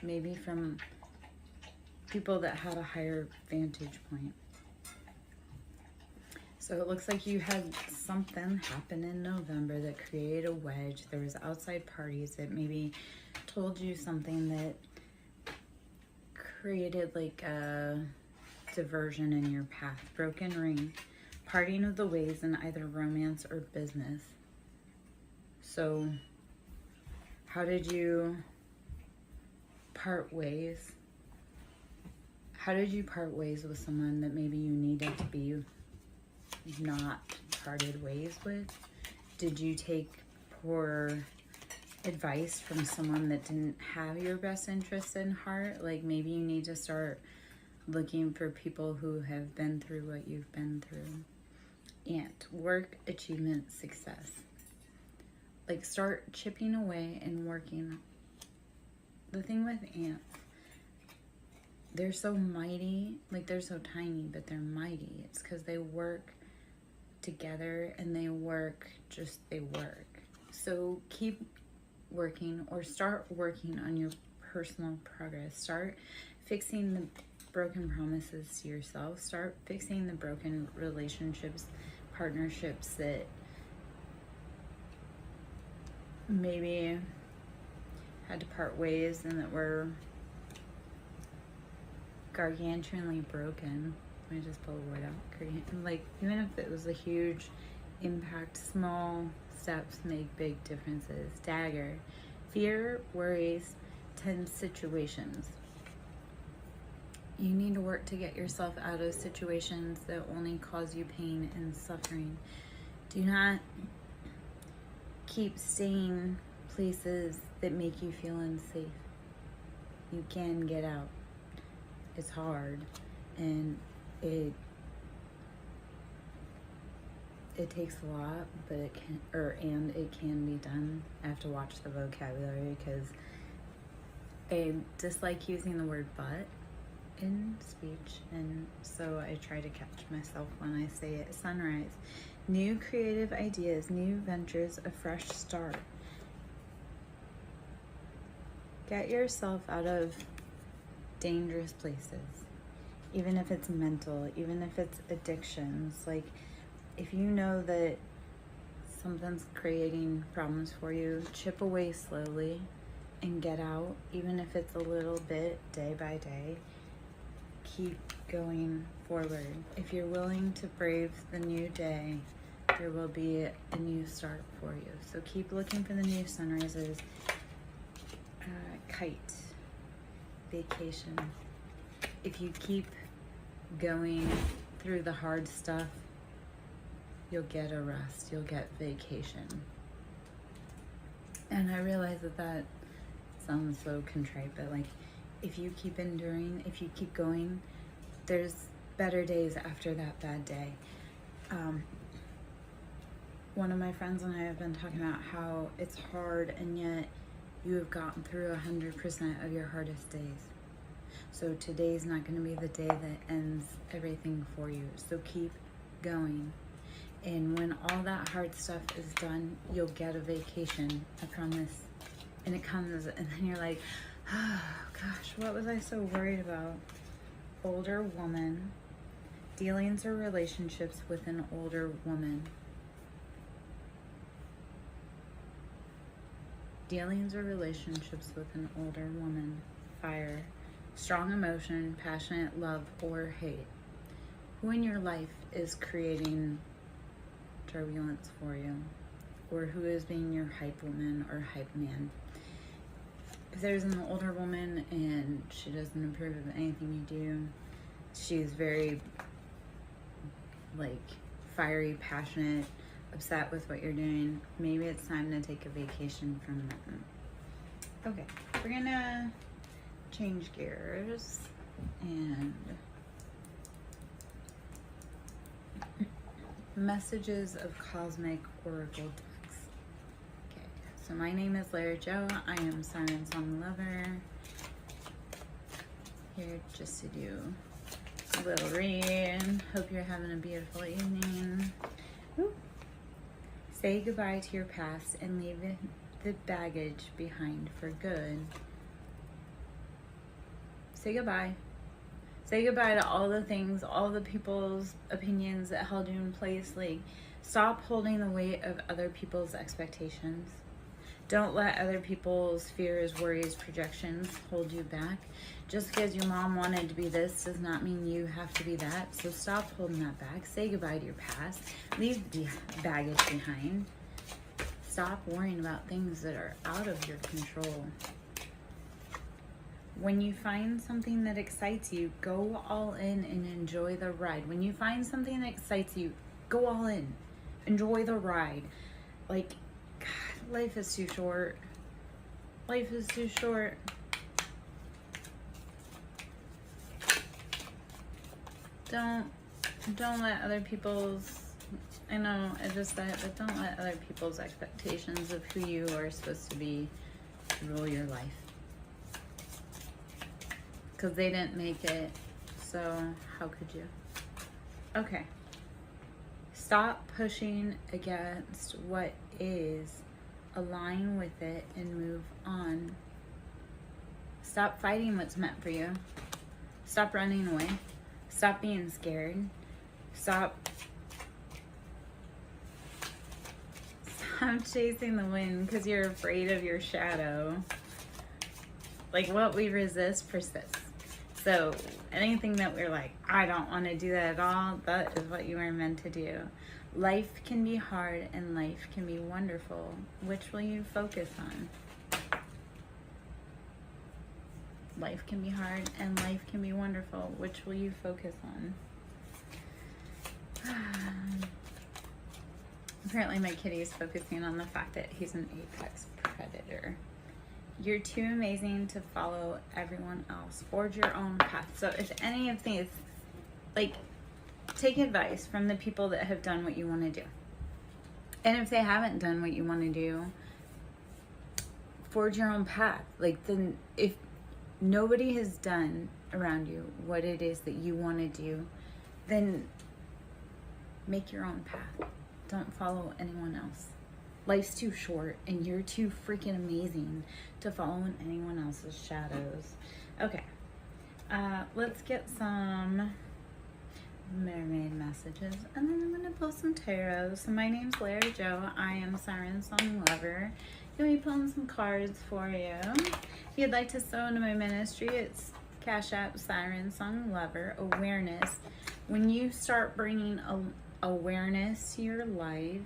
maybe from people that had a higher vantage point. So it looks like you had something happen in November that created a wedge. There was outside parties that maybe told you something that created like a diversion in your path. Broken ring, parting of the ways in either romance or business. So how did you part ways? How did you part ways with someone that maybe you needed to be not parted ways with? Did you take poor advice from someone that didn't have your best interests in heart? Like maybe you need to start looking for people who have been through what you've been through. And work, achievement, success. Like start chipping away and working. The thing with ants, they're so mighty, like they're so tiny, but they're mighty. It's because they work together and they work. So keep working, or start working on your personal progress. Start fixing the broken promises to yourself. Start fixing the broken relationships, partnerships that maybe had to part ways and that were gargantuanly broken. Let me just pull a word out. Like, even if it was a huge impact, small steps make big differences. Dagger. Fear, worries, tense situations. You need to work to get yourself out of situations that only cause you pain and suffering. Do not keep staying places that make you feel unsafe. You can get out. It's hard, and it takes a lot, but it can be done. I have to watch the vocabulary because I dislike using the word but in speech, and so I try to catch myself when I say it. Sunrise. New creative ideas, new ventures, a fresh start. Get yourself out of dangerous places, even if it's mental, even if it's addictions. Like, if you know that something's creating problems for you, chip away slowly and get out, even if it's a little bit, day by day. Keep going forward. If you're willing to brave the new day, there will be a new start for you. So keep looking for the new sunrises. Kite. Vacation. If you keep going through the hard stuff, you'll get a rest, you'll get vacation. And I realize that sounds so contrite, but like, if you keep enduring, if you keep going, there's better days after that bad day. One of my friends and I have been talking about how it's hard, and yet you have gotten through 100% of your hardest days. So today's not going to be the day that ends everything for you. So keep going. And when all that hard stuff is done, you'll get a vacation, I promise. And it comes, and then you're like, oh gosh, what was I so worried about? Older woman. Dealings or relationships with an older woman. Dealings or relationships with an older woman. Fire. Strong emotion, passionate love, or hate. Who in your life is creating turbulence for you? Or who is being your hype woman or hype man? If there's an older woman and she doesn't approve of anything you do, she's very like fiery, passionate, upset with what you're doing, maybe it's time to take a vacation from them. Okay, we're gonna change gears and messages of cosmic oracle decks. Okay, so my name is Lara Jo. I am SirenSong lover. Here just to do a little read. Hope you're having a beautiful evening. Woo. Say goodbye to your past and leave the baggage behind for good. say goodbye. Say goodbye to all the things, all the people's opinions that held you in place. Like, stop holding the weight of other people's expectations. Don't let other people's fears, worries, projections hold you back. Just because your mom wanted to be this does not mean you have to be that. So stop holding that back. Say goodbye to your past. Leave the baggage behind. Stop worrying about things that are out of your control. When you find something that excites you, go all in and enjoy the ride. When you find something that excites you, go all in. Enjoy the ride. Like, God, life is too short. Life is too short. Don't let other people's, I know I just said it, but don't let other people's expectations of who you are supposed to be rule your life. Because they didn't make it, so how could you? Okay. Stop pushing against what is. Align with it and move on. Stop fighting what's meant for you. Stop running away. Stop being scared. Stop chasing the wind because you're afraid of your shadow. Like, what we resist persists. So anything that we're like, I don't want to do that at all, that is what you were meant to do. Life can be hard and life can be wonderful. Which will you focus on? Life can be hard and life can be wonderful. Which will you focus on? Apparently my kitty is focusing on the fact that he's an apex predator. You're too amazing to follow everyone else. Forge your own path. So if any of these, like, take advice from the people that have done what you want to do. And if they haven't done what you want to do, forge your own path. Like, then if nobody has done around you what it is that you want to do, then make your own path. Don't follow anyone else. Life's too short and you're too freaking amazing to follow in anyone else's shadows. Okay, let's get some mermaid messages and then I'm gonna pull some tarot. So my name's Larry Joe. I am SirenSong lover. Gonna be pulling some cards for you. If you'd like to sew into my ministry, it's Cash App SirenSong lover. Awareness. When you start bringing awareness to your life,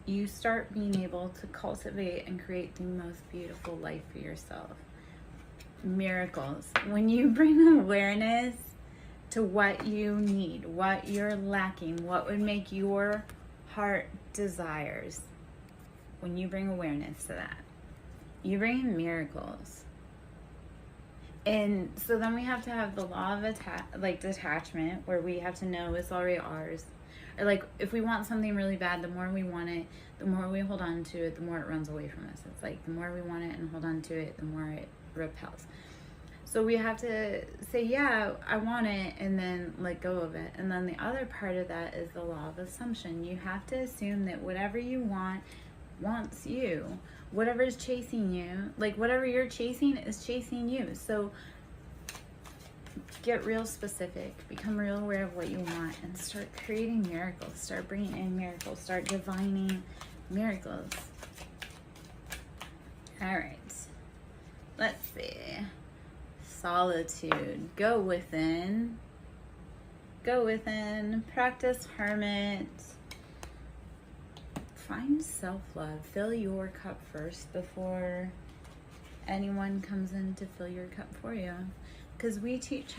you start being able to cultivate and create the most beautiful life for yourself. Miracles. When you bring awareness to what you need, what you're lacking, what would make your heart desires, when you bring awareness to that, you bring in miracles. And so then we have to have the law of detachment, where we have to know it's already ours. Or like, if we want something really bad, the more we want it, the more we hold on to it, the more it runs away from us. It's like, the more we want it and hold on to it, the more it repels. So we have to say, yeah, I want it, and then let go of it. And then the other part of that is the law of assumption. You have to assume that whatever you want wants you. Whatever is chasing you, like whatever you're chasing is chasing you. So get real specific, become real aware of what you want, and start creating miracles. Start bringing in miracles. Start divining miracles. All right. Let's see. Solitude. Go within. Go within. Practice hermit. Find self-love. Fill your cup first before anyone comes in to fill your cup for you. Because we teach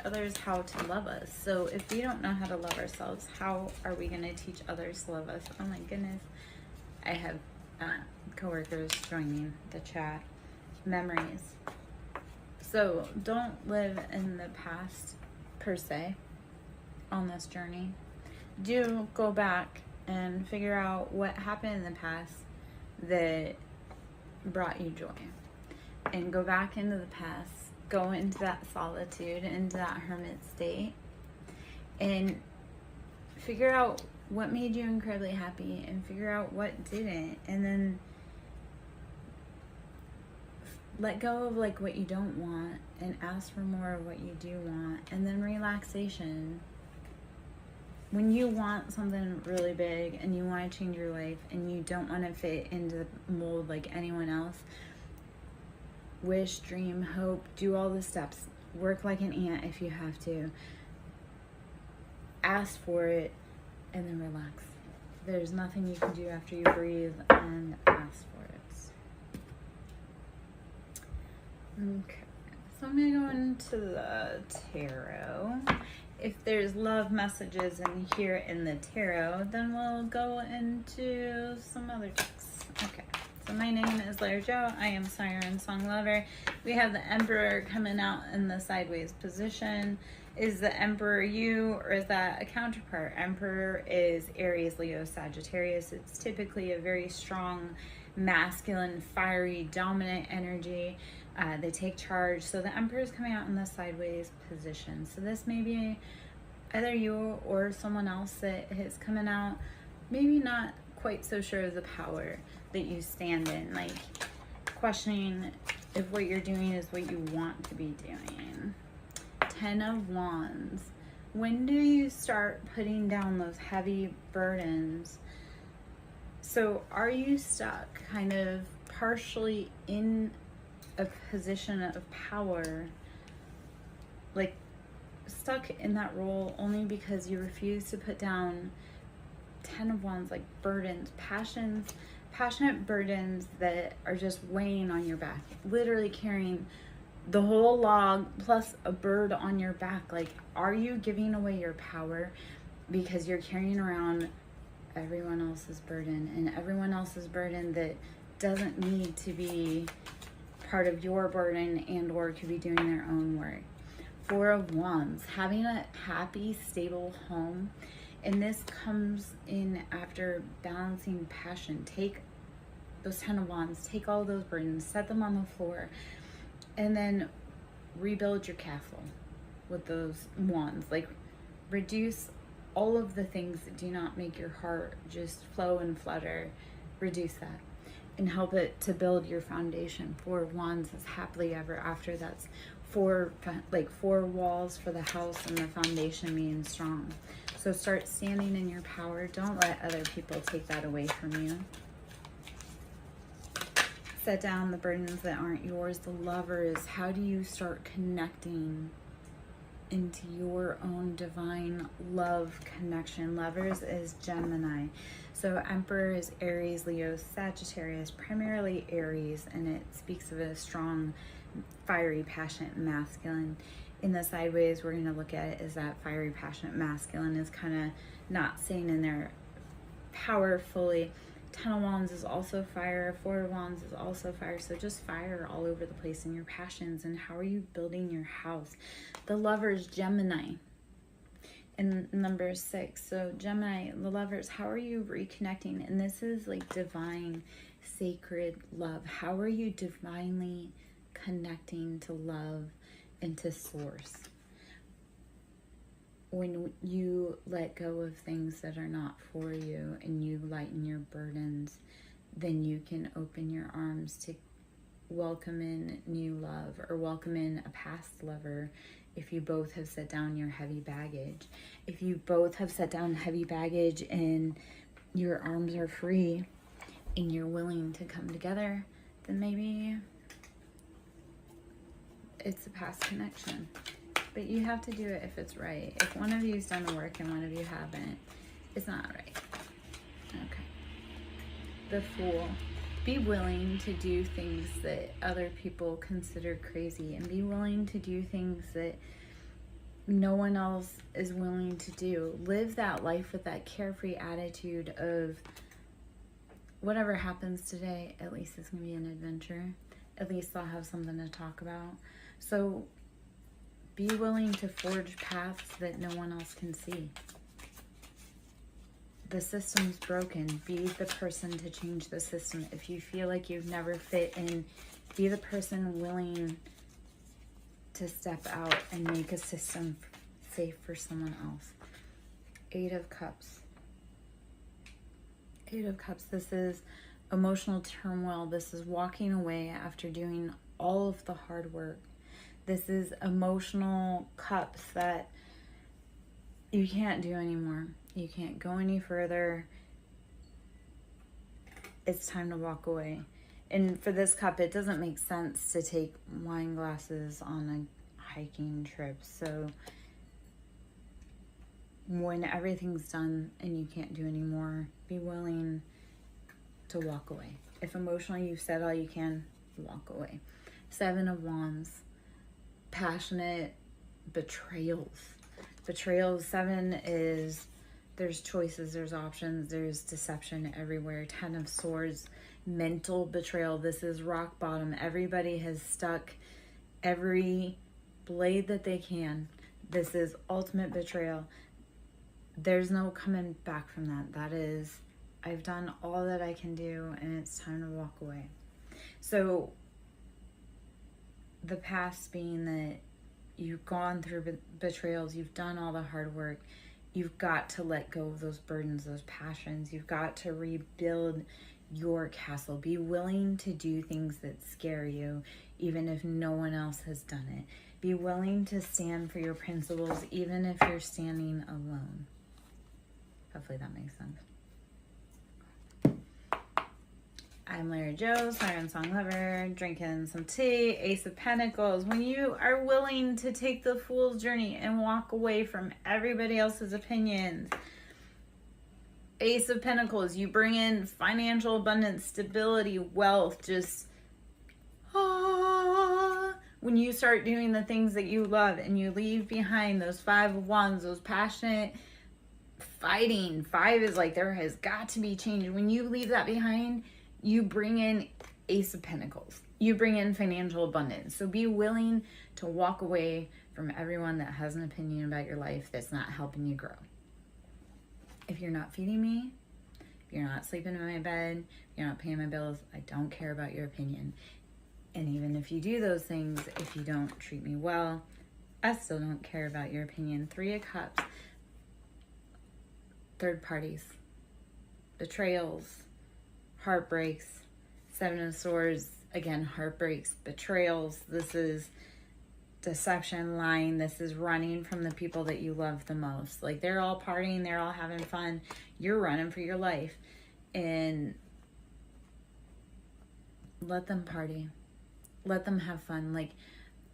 others how to love us. So if we don't know how to love ourselves, how are we going to teach others to love us? Oh my goodness. I have coworkers joining the chat. Memories. So don't live in the past per se on this journey. Do go back and figure out what happened in the past that brought you joy. And go back into the past. Go into that solitude, into that hermit state, and figure out what made you incredibly happy and figure out what didn't. And then let go of like what you don't want and ask for more of what you do want. And then relaxation. When you want something really big and you want to change your life and you don't want to fit into the mold like anyone else, wish, dream, hope, do all the steps. Work like an ant if you have to. Ask for it and then relax. There's nothing you can do after you breathe and ask for it. Okay, so I'm going to go into the tarot. If there's love messages in here in the tarot, then we'll go into some other texts. Okay, so my name is Larry Jo. I am SirenSong lover. We have the Emperor coming out in the sideways position. Is the Emperor you, or is that a counterpart? Emperor is Aries, Leo, Sagittarius. It's typically a very strong, masculine, fiery, dominant energy. They take charge. So the Emperor is coming out in the sideways position. So this may be either you or someone else that is coming out, maybe not quite so sure of the power that you stand in, like questioning if what you're doing is what you want to be doing. 10 of Wands. When do you start putting down those heavy burdens? So are you stuck kind of partially in a position of power, like stuck in that role only because you refuse to put down 10 of Wands, like burdens, passionate burdens that are just weighing on your back, literally carrying the whole log plus a bird on your back? Like, are you giving away your power because you're carrying around everyone else's burden, and everyone else's burden that doesn't need to be part of your burden and or could be doing their own work? 4 of Wands, having a happy, stable home. And this comes in after balancing passion. Take those 10 of Wands, take all those burdens, set them on the floor, and then rebuild your castle with those wands. Like, reduce all of the things that do not make your heart just flow and flutter. Reduce that and help it to build your foundation. 4 of Wands is happily ever after. That's four walls for the house, and the foundation being strong. So start standing in your power. Don't let other people take that away from you. Set down the burdens that aren't yours. The Lovers, how do you start connecting into your own divine love connection? Lovers is Gemini. So Emperor is Aries, Leo, Sagittarius, primarily Aries, and it speaks of a strong, fiery, passionate masculine. In the sideways, we're going to look at it as that fiery, passionate masculine is kind of not staying in their power fully. 10 of Wands is also fire. 4 of Wands is also fire. So just fire all over the place in your passions. And how are you building your house? The Lovers, Gemini. And number 6. So Gemini, the Lovers, how are you reconnecting? And this is like divine, sacred love. How are you divinely connecting to love and to source? When you let go of things that are not for you and you lighten your burdens, then you can open your arms to welcome in new love, or welcome in a past lover if you both have set down your heavy baggage. If you both have set down heavy baggage and your arms are free and you're willing to come together, then maybe it's a past connection. But you have to do it if it's right. If one of you's done the work and one of you haven't, it's not right. Okay. The Fool. Be willing to do things that other people consider crazy, and be willing to do things that no one else is willing to do. Live that life with that carefree attitude of whatever happens today, at least it's going to be an adventure. At least I'll have something to talk about. So be willing to forge paths that no one else can see. The system's broken. Be the person to change the system. If you feel like you've never fit in, be the person willing to step out and make a system safe for someone else. 8 of Cups. 8 of Cups. This is Emotional turmoil. This is walking away after doing all of the hard work. This is emotional cups that you can't do anymore. You can't go any further. It's time to walk away. And for this cup, it doesn't make sense to take wine glasses on a hiking trip. So when everything's done and you can't do anymore, be willing to walk away. If emotionally you've said all you can, walk away. 7 of Wands. Passionate betrayals. Betrayals. 7 is there's choices, there's options, there's deception everywhere. 10 of Swords. Mental betrayal. This is rock bottom. Everybody has stuck every blade that they can. This is ultimate betrayal. There's no coming back from that. That is, I've done all that I can do and it's time to walk away. So the past being that you've gone through betrayals, you've done all the hard work, you've got to let go of those burdens, those passions. You've got to rebuild your castle. Be willing to do things that scare you, even if no one else has done it. Be willing to stand for your principles, even if you're standing alone. Hopefully that makes sense. I'm Larry Joe, SirenSong lover, drinking some tea. Ace of Pentacles. When you are willing to take the fool's journey and walk away from everybody else's opinions. Ace of Pentacles. You bring in financial abundance, stability, wealth. Just, when you start doing the things that you love and you leave behind those 5 of Wands, those passionate fighting. 5 is like there has got to be change. When you leave that behind, you bring in Ace of Pentacles. You bring in financial abundance. So be willing to walk away from everyone that has an opinion about your life that's not helping you grow. If you're not feeding me, if you're not sleeping in my bed, if you're not paying my bills, I don't care about your opinion. And even if you do those things, if you don't treat me well, I still don't care about your opinion. 3 of Cups. Third parties. Betrayals. Heartbreaks. 7 of Swords, again, heartbreaks, betrayals. This is deception, lying. This is running from the people that you love the most. Like, they're all partying, they're all having fun. You're running for your life. And let them party. Let them have fun. Like,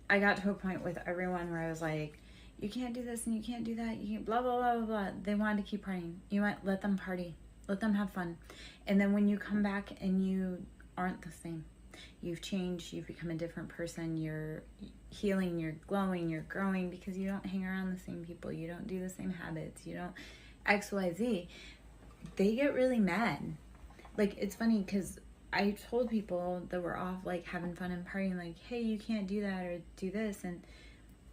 I got to a point with everyone where I was like, you can't do this and you can't do that. You can't blah, blah, blah, blah, blah. They wanted to keep partying. You might let them party. Let them have fun. And then when you come back and you aren't the same, you've changed, you've become a different person, you're healing, you're glowing, you're growing because you don't hang around the same people, you don't do the same habits, you don't XYZ, they get really mad. Like, it's funny because I told people that were off, like, having fun and partying, like, hey, you can't do that or do this, and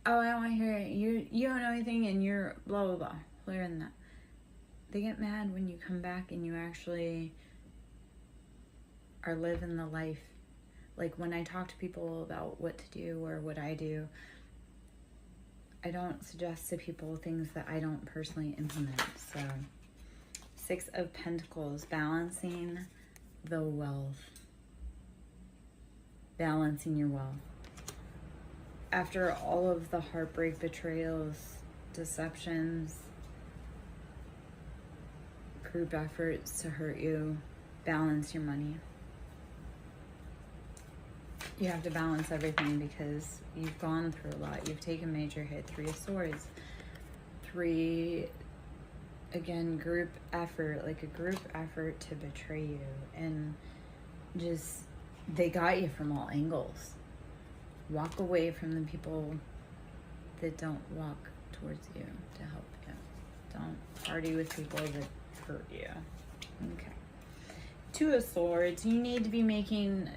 oh, I don't want to hear it, you don't know anything and you're blah, blah, blah, clear than that. They get mad when you come back and you actually are living the life. Like, when I talk to people about what to do or what I do, I don't suggest to people things that I don't personally implement. So, 6 of Pentacles, balancing the wealth. Balancing your wealth. After all of the heartbreak, betrayals, deceptions, group efforts to hurt you, balance your money. You have to balance everything because you've gone through a lot. You've taken major hit. 3 of Swords. 3, again, group effort, like a group effort to betray you. And just, they got you from all angles. Walk away from the people that don't walk towards you to help you. Don't party with people that hurt you. Okay. 2 of Swords. You need to be making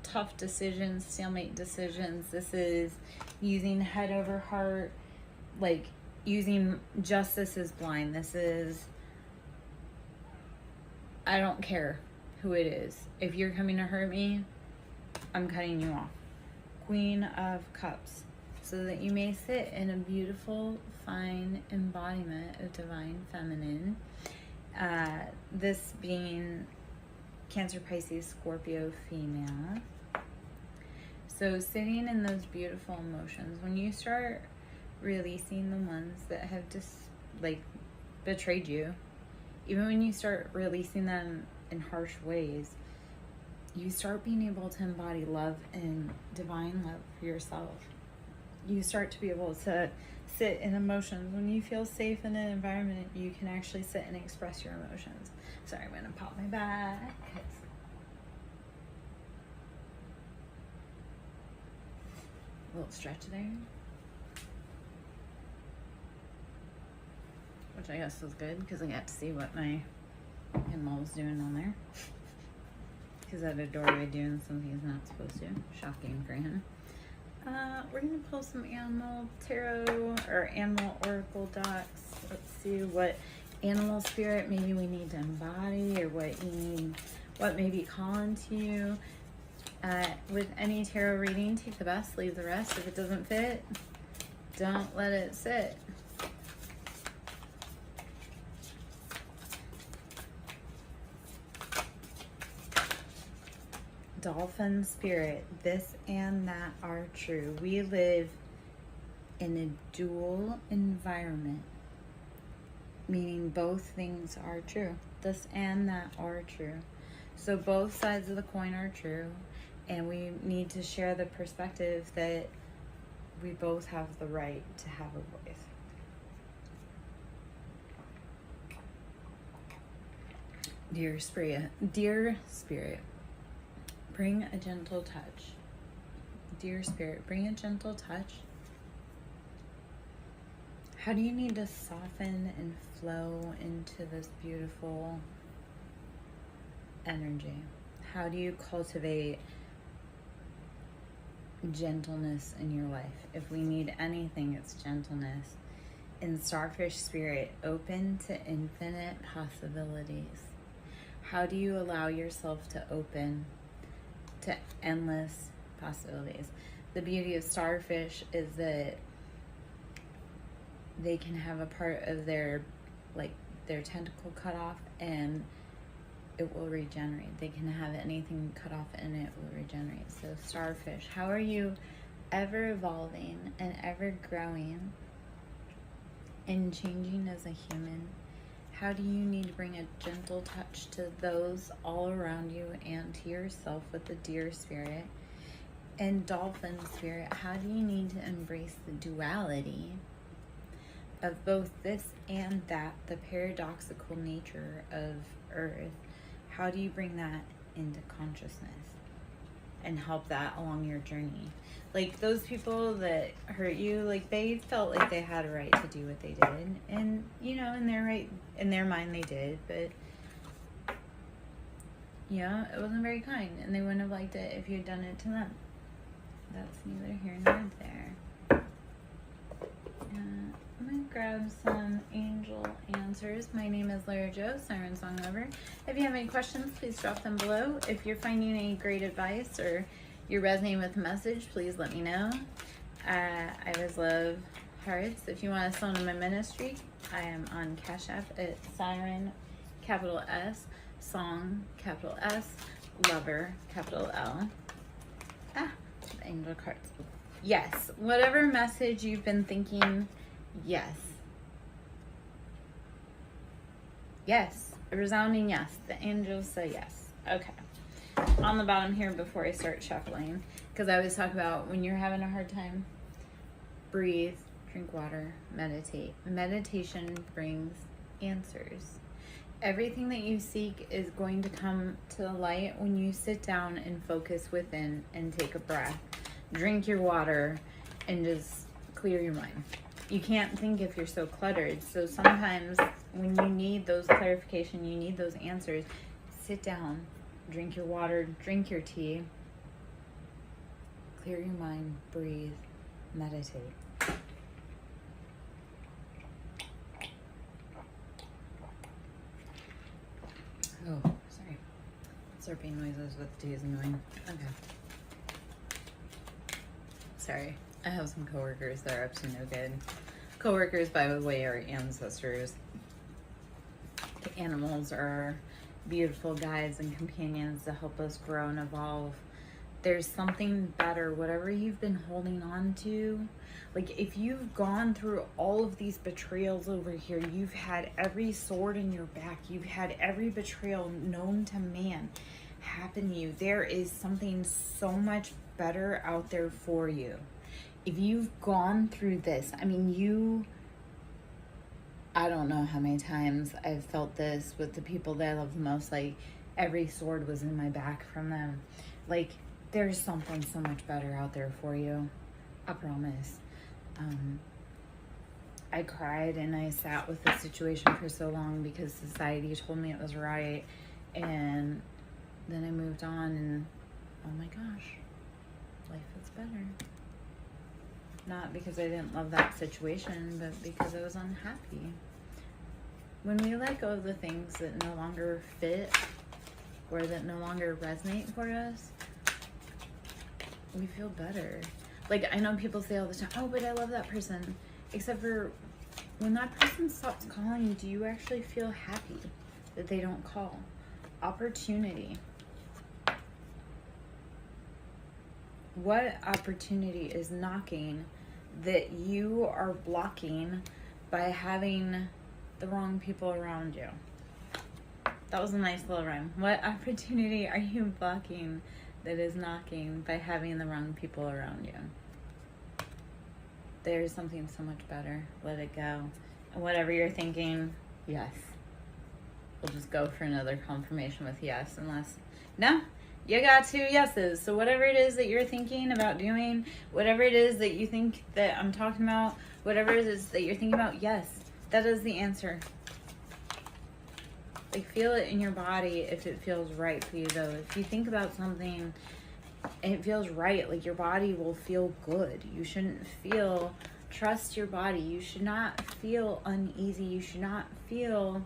tough decisions, stalemate decisions. This is using head over heart, like using justice is blind. This is, I don't care who it is. If you're coming to hurt me, I'm cutting you off. Queen of Cups. So that you may sit in a beautiful, fine embodiment of divine feminine. This being Cancer, Pisces, Scorpio, female. So sitting in those beautiful emotions, when you start releasing the ones that have just like betrayed you, even when you start releasing them in harsh ways, you start being able to embody love and divine love for yourself. You start to be able to sit in emotions. When you feel safe in an environment, you can actually sit and express your emotions. Sorry, I'm gonna pop my back. A little stretch there, which I guess was good because I got to see what my in-law was doing on there. He's at a doorway doing something he's not supposed to. Shocking for him. We're gonna pull some animal tarot or animal oracle decks. Let's see what animal spirit maybe we need to embody, or what you need, what may be calling to you. With any tarot reading, take the best, leave the rest. If it doesn't fit, don't let it sit. Dolphin spirit, this and that are true. We live in a dual environment, meaning both things are true. This and that are true. So both sides of the coin are true, and we need to share the perspective that we both have the right to have a voice. Dear Spirit, bring a gentle touch. Dear Spirit, bring a gentle touch. How do you need to soften and flow into this beautiful energy? How do you cultivate gentleness in your life? If we need anything, it's gentleness. In Starfish Spirit, open to infinite possibilities. How do you allow yourself to open to endless possibilities? The beauty of starfish is that they can have a part of their tentacle cut off and it will regenerate. They can have anything cut off and it will regenerate. So starfish, how are you ever evolving and ever growing and changing as a human? How do you need to bring a gentle touch to those all around you and to yourself with the deer spirit? And dolphin spirit, how do you need to embrace the duality of both this and that, the paradoxical nature of Earth? How do you bring that into consciousness and help that along your journey? Like those people that hurt you, like they felt like they had a right to do what they did, and you know, in their mind they did, but yeah, it wasn't very kind, and they wouldn't have liked it if you had done it to them. That's neither here nor there. I'm gonna grab some angel answers. My name is Lara Jo, SirenSong lover. If you have any questions, please drop them below. If you're finding any great advice or you're resonating with the message, please let me know. I always love hearts. If you want to sow into my ministry, I am on Cash App at Siren, capital S, Song, capital S, Lover, capital L. The angel cards. Yes, whatever message you've been thinking, yes. Yes, a resounding yes. The angels say yes. Okay. On the bottom here before I start shuffling, because I always talk about when you're having a hard time, breathe, drink water, meditate. Meditation brings answers. Everything that you seek is going to come to the light when you sit down and focus within and take a breath. Drink your water and just clear your mind. You can't think if you're so cluttered. So sometimes when you need those clarification, you need those answers, sit down, drink your water, drink your tea, clear your mind, breathe, meditate. Oh, sorry. Slurping noises with tea is annoying. Okay. Sorry. I have some coworkers that are up to no good. Coworkers, by the way, are ancestors. The animals are beautiful guides and companions to help us grow and evolve. There's something better. Whatever you've been holding on to, like if you've gone through all of these betrayals over here, you've had every sword in your back, you've had every betrayal known to man happen to you, there is something so much better out there for you. If you've gone through this, I mean, I don't know how many times I've felt this with the people that I love the most, like every sword was in my back from them. Like, there's something so much better out there for you. I promise. I cried and I sat with the situation for so long because society told me it was right. And then I moved on and, oh my gosh, life is better. Not because I didn't love that situation, but because I was unhappy. When we let go of the things that no longer fit or that no longer resonate for us, we feel better. Like, I know people say all the time, oh, but I love that person. Except for when that person stops calling, do you actually feel happy that they don't call? Opportunity. What opportunity is knocking that you are blocking by having the wrong people around you? That was a nice little rhyme. What opportunity are you blocking that is knocking by having the wrong people around you? There's something so much better. Let it go. And whatever you're thinking, yes. We'll just go for another confirmation with yes, unless, no, you got 2 yeses. So whatever it is that you're thinking about doing, whatever it is that you think that I'm talking about, whatever it is that you're thinking about, yes, that is the answer. Like, feel it in your body if it feels right for you, though. If you think about something and it feels right, like, your body will feel good. You shouldn't feel, trust your body. You should not feel uneasy. You should not feel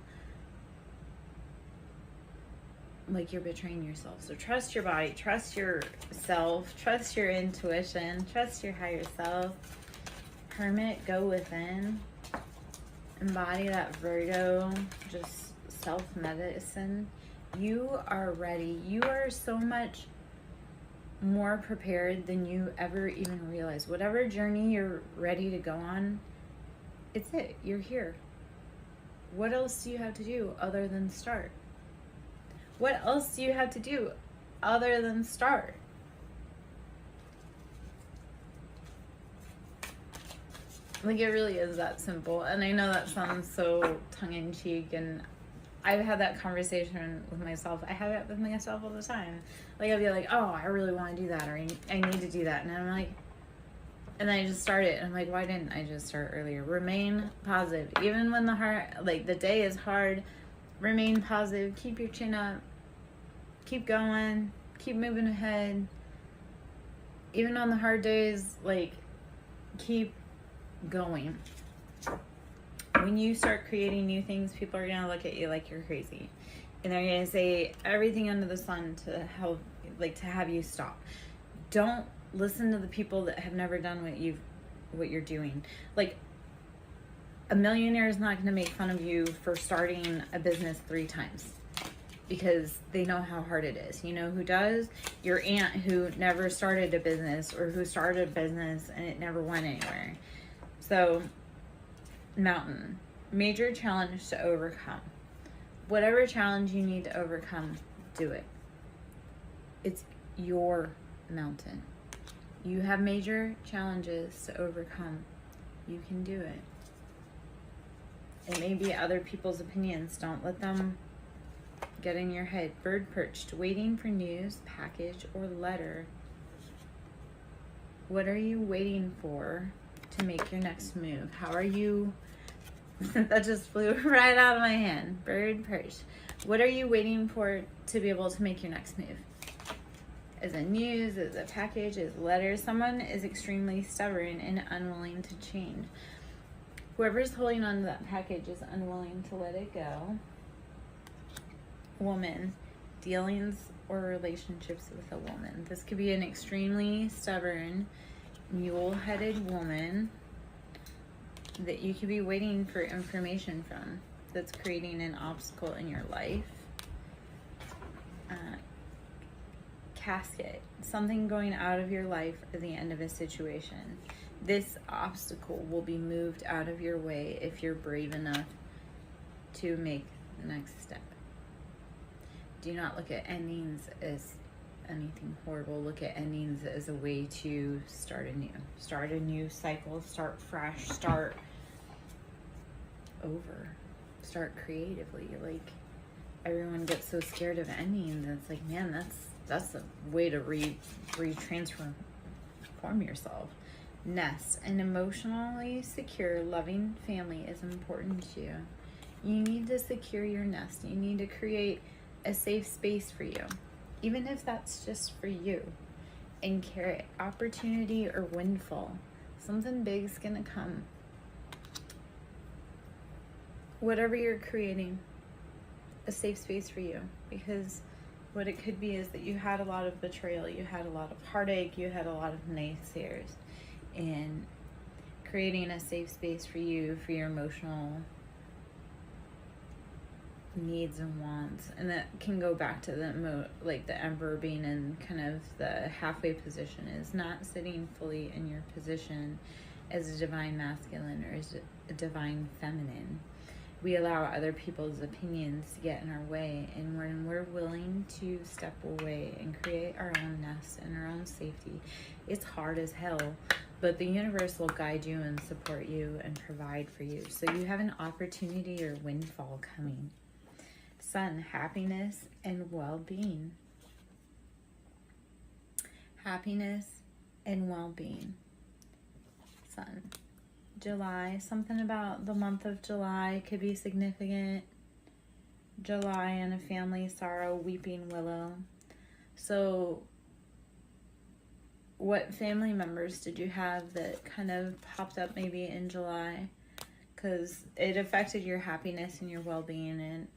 like you're betraying yourself. So trust your body, trust yourself, trust your intuition, trust your higher self. Hermit, go within. Embody that Virgo, just self-medicine. You are ready. You are so much more prepared than you ever even realize. Whatever journey you're ready to go on, it's it. You're here. What else do you have to do other than start? What else do you have to do other than start? Like, it really is that simple. And I know that sounds so tongue-in-cheek, and I've had that conversation with myself. I have it with myself all the time. Like, I'll be like, oh, I really want to do that, or I need to do that. And I'm like, and then I just start it. And I'm like, why didn't I just start earlier? Remain positive. Even when the day is hard, remain positive. Keep your chin up. Keep going. Keep moving ahead. Even on the hard days, like, keep going. When you start creating new things, people are going to look at you like you're crazy. And they're going to say everything under the sun to help, like, to have you stop. Don't listen to the people that have never done what you're doing. Like, a millionaire is not going to make fun of you for starting a business 3 times because they know how hard it is. You know who does? Your aunt who never started a business, or who started a business and it never went anywhere. So, mountain, major challenge to overcome. Whatever challenge you need to overcome, do it. It's your mountain. You have major challenges to overcome. You can do it. It may be other people's opinions. Don't let them get in your head. Bird perched, waiting for news, package, or letter. What are you waiting for to make your next move? How are you... That just flew right out of my hand. Bird perched. What are you waiting for to be able to make your next move? Is it news? Is it package? Is it letter? Someone is extremely stubborn and unwilling to change. Whoever's holding on to that package is unwilling to let it go. Woman, dealings or relationships with a woman. This could be an extremely stubborn, mule-headed woman that you could be waiting for information from, that's creating an obstacle in your life. casket, something going out of your life at the end of a situation. This obstacle will be moved out of your way if you're brave enough to make the next step. Do not look at endings as anything horrible. Look at endings as a way to start a new cycle, start fresh, start over, start creatively. Like, everyone gets so scared of endings. It's like, man, that's a way to transform yourself. Nest. An emotionally secure, loving family is important to you. You need to secure your nest. You need to create a safe space for you, even if that's just for you. And carrot, opportunity or windfall. Something big's gonna come. Whatever you're creating, a safe space for you, because what it could be is that you had a lot of betrayal, you had a lot of heartache, you had a lot of naysayers, and creating a safe space for you, for your emotional needs and wants. And that can go back to the emperor being in kind of the halfway position, is not sitting fully in your position as a divine masculine or as a divine feminine. We allow other people's opinions to get in our way, and when we're willing to step away and create our own nest and our own safety, it's hard as hell, but the universe will guide you and support you and provide for you. So you have an opportunity or windfall coming. Sun, happiness and well-being. Happiness and well-being. Sun. July, something about the month of July could be significant. July and a family sorrow, weeping willow. So what family members did you have that kind of popped up maybe in July? Because it affected your happiness and your well-being, and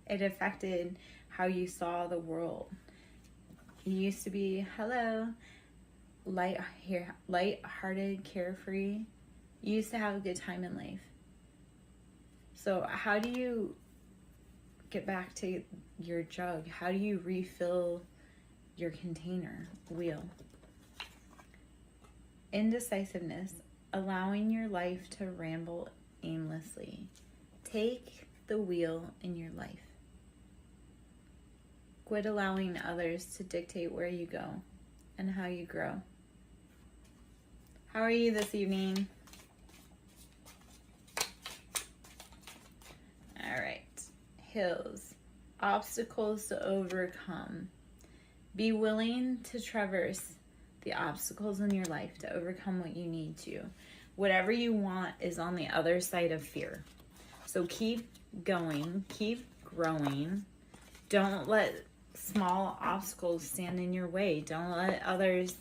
it affected how you saw the world. You used to be, light-hearted, carefree. You used to have a good time in life. So how do you get back to your jug? How do you refill your container? Wheel. Indecisiveness, allowing your life to ramble aimlessly. Take the wheel in your life. Quit allowing others to dictate where you go and how you grow. How are you this evening? All right. Hills. Obstacles to overcome. Be willing to traverse the obstacles in your life to overcome what you need to. Whatever you want is on the other side of fear. So keep going, keep growing. Don't let small obstacles stand in your way. Don't let others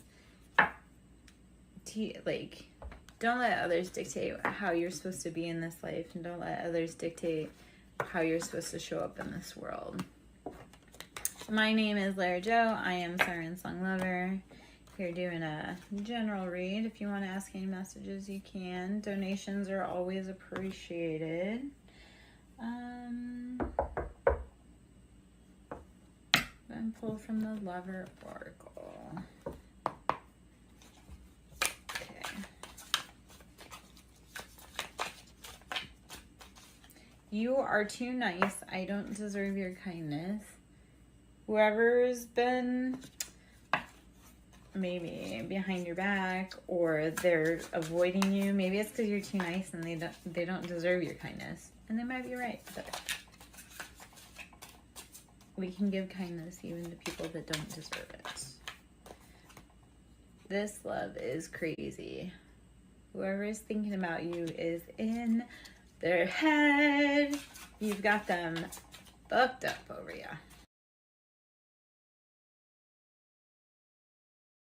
don't let others dictate how you're supposed to be in this life, and don't let others dictate how you're supposed to show up in this world. My name is Lara Jo. I am SirenSong Lover. Here doing a general read. If you want to ask any messages, you can. Donations are always appreciated. Then pull from the Lover Oracle. Okay. You are too nice. I don't deserve your kindness. Whoever's been maybe behind your back, or they're avoiding you, maybe it's because you're too nice and they don't deserve your kindness. And they might be right, but we can give kindness even to people that don't deserve it. This love is crazy. Whoever is thinking about you is in their head. You've got them fucked up over you.